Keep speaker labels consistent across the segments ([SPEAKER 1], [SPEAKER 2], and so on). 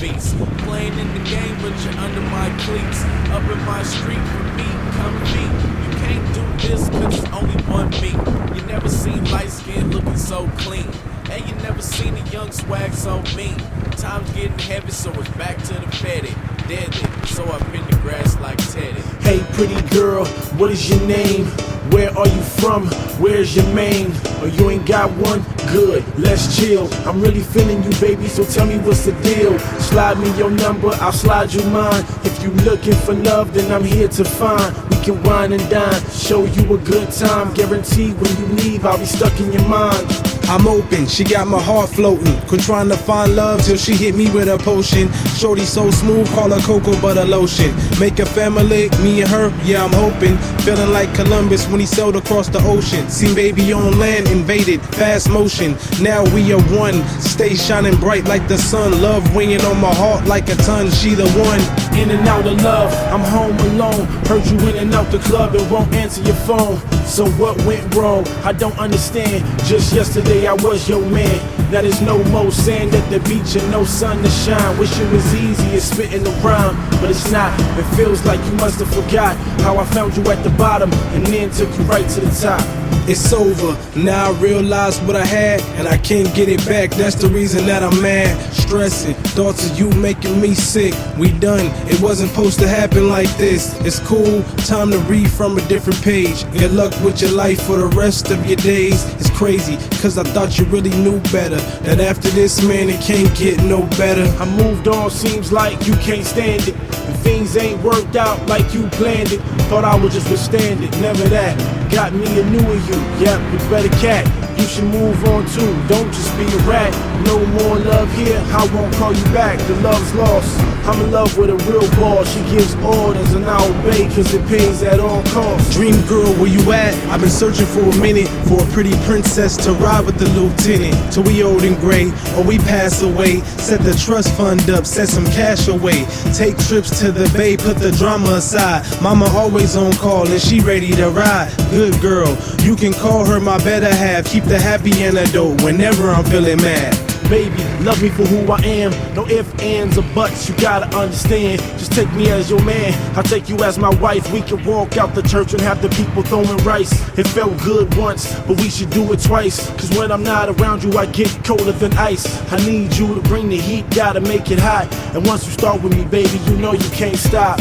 [SPEAKER 1] beats. Playing in the game, but you're under my cleats. Up in my street for me, come meet. You can't do this cause it's only one me. You never seen light skin looking so clean. And you never seen a young swag so mean. Time's getting heavy, so it's back to the fetid. Deadly, so up in the grass like Teddy.
[SPEAKER 2] Hey pretty girl, what is your name? Where are you from? Where's your mane? Or you ain't got one? Good, let's chill. I'm really feeling you, baby, so tell me what's the deal. Slide me your number, I'll slide you mine. If you looking for love, then I'm here to find. We can wine and dine, show you a good time. Guaranteed when you leave, I'll be stuck in your mind.
[SPEAKER 3] I'm open, she got my heart floating. Quit trying to find love till she hit me with a potion. Shorty so smooth, call her cocoa butter lotion. Make a family, me and her, yeah I'm hoping. Feeling like Columbus when he sailed across the ocean. Seen baby on land, invaded, fast motion. Now we are one, stay shining bright like the sun. Love winging on my heart like a ton, she the one.
[SPEAKER 2] In and out of love, I'm home alone. Heard you in and out the club and won't answer your phone. So what went wrong? I don't understand. Just yesterday I was your man. Now there's no more sand at the beach and no sun to shine. Wish it was easy as spitting the rhyme, but it's not. It feels like you must have forgot how I found you at the bottom and then took you right to the top.
[SPEAKER 3] It's over, now I realize what I had and I can't get it back, that's the reason that I'm mad. Stressing, thoughts of you making me sick. We done, it wasn't supposed to happen like this. It's cool, time to read from a different page. Good luck with your life for the rest of your days. It's crazy, cause I thought you really knew better. That after this, man, it can't get no better.
[SPEAKER 2] I moved on, seems like you can't stand it. And things ain't worked out like you planned it. Thought I would just withstand it, never that. Got me a new of you, yep, you better cat. You should move on too, don't just be a rat. No more love here, I won't call you back, the love's lost. I'm in love with a real boss, she gives orders and I obey cause it pays at all costs.
[SPEAKER 3] Dream girl, where you at? I've been searching for a minute for a pretty princess to ride with the lieutenant. Till we old and gray, or we pass away. Set the trust fund up, set some cash away. Take trips to the bay, put the drama aside. Mama always on call and she ready to ride. Good girl, you can call her my better half. Keep the happy antidote whenever I'm feeling mad.
[SPEAKER 2] Baby, love me for who I am. No ifs, ands, or buts, you gotta understand. Just take me as your man, I'll take you as my wife. We can walk out the church and have the people throwing rice. It felt good once, but we should do it twice. Cause when I'm not around you, I get colder than ice. I need you to bring the heat, gotta make it hot. And once you start with me, baby, you know you can't stop.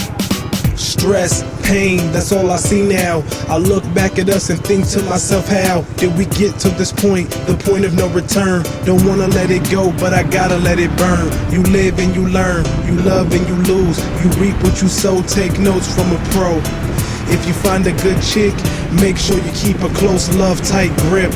[SPEAKER 3] Stress, pain, that's all I see now. I look back at us and think to myself, how did we get to this point? The point of no return. Don't wanna let it go, but I gotta let it burn. You live and you learn, you love and you lose. You reap what you sow, take notes from a pro. If you find a good chick, make sure you keep a close love, tight grip.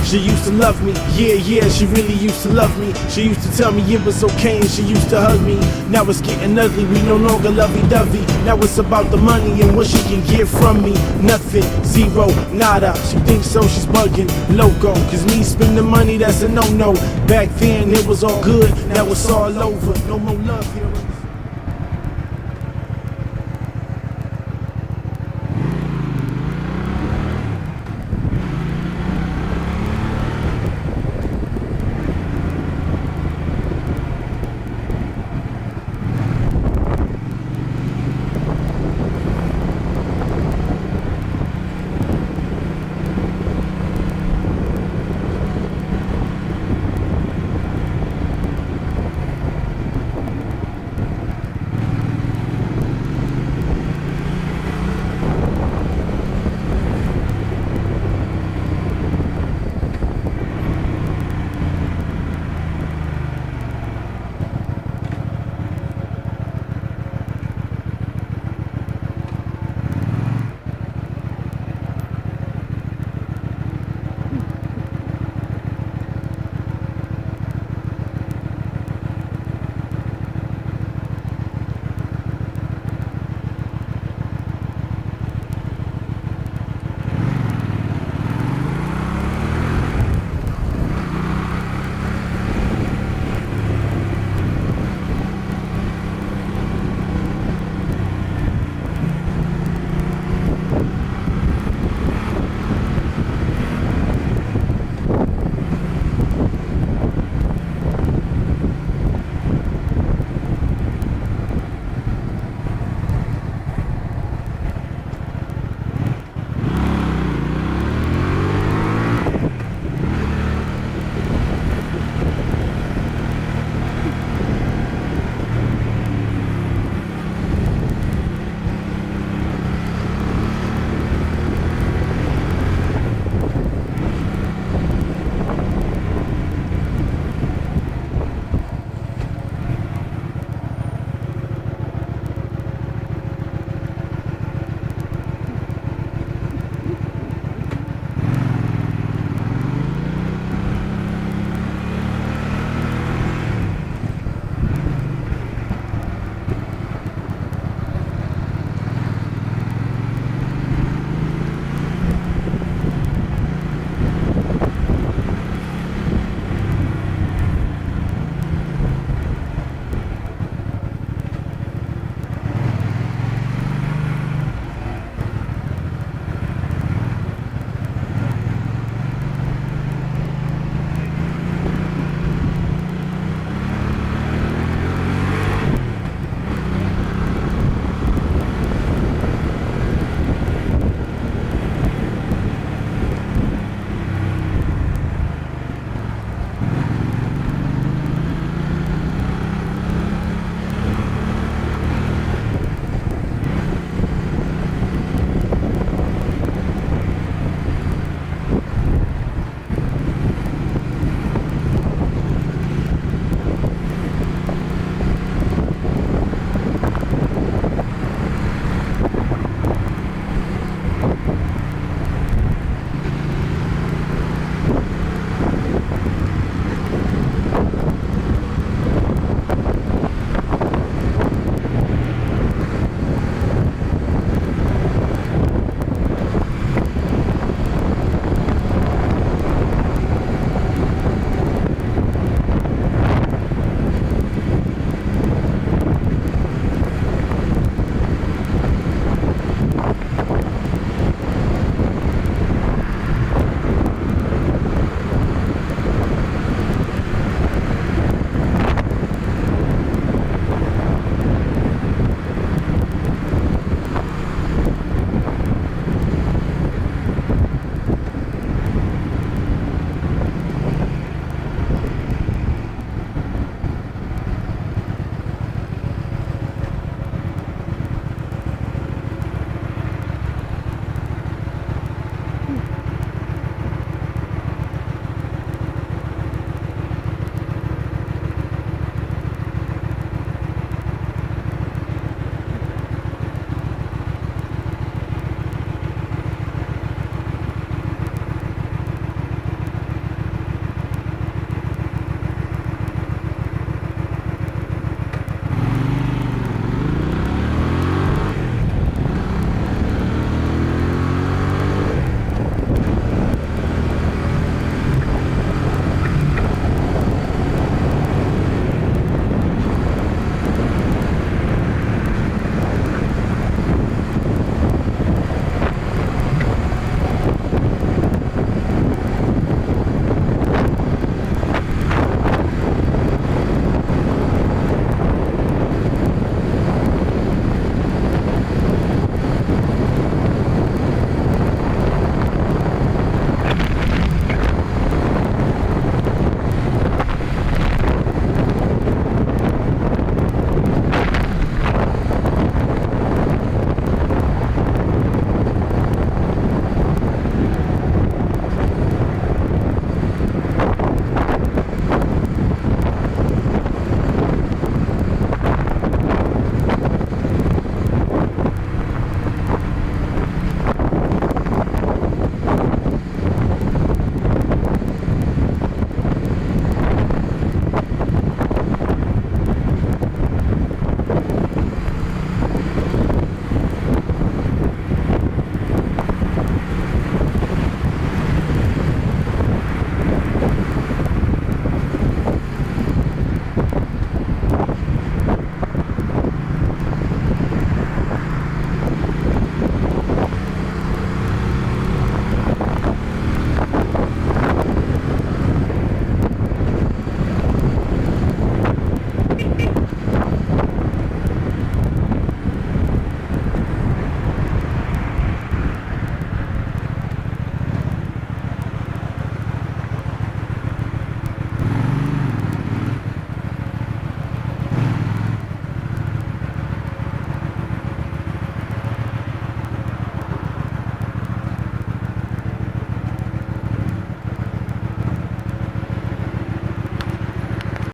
[SPEAKER 2] She used to love me, yeah, she really used to love me. She used to tell me it was okay and she used to hug me. Now it's getting ugly, we no longer lovey-dovey. Now it's about the money and what she can get from me. Nothing, zero, nada. She thinks so, she's bugging, loco. Cause me spending money, that's a no-no. Back then it was all good, now it's all over. No more love here.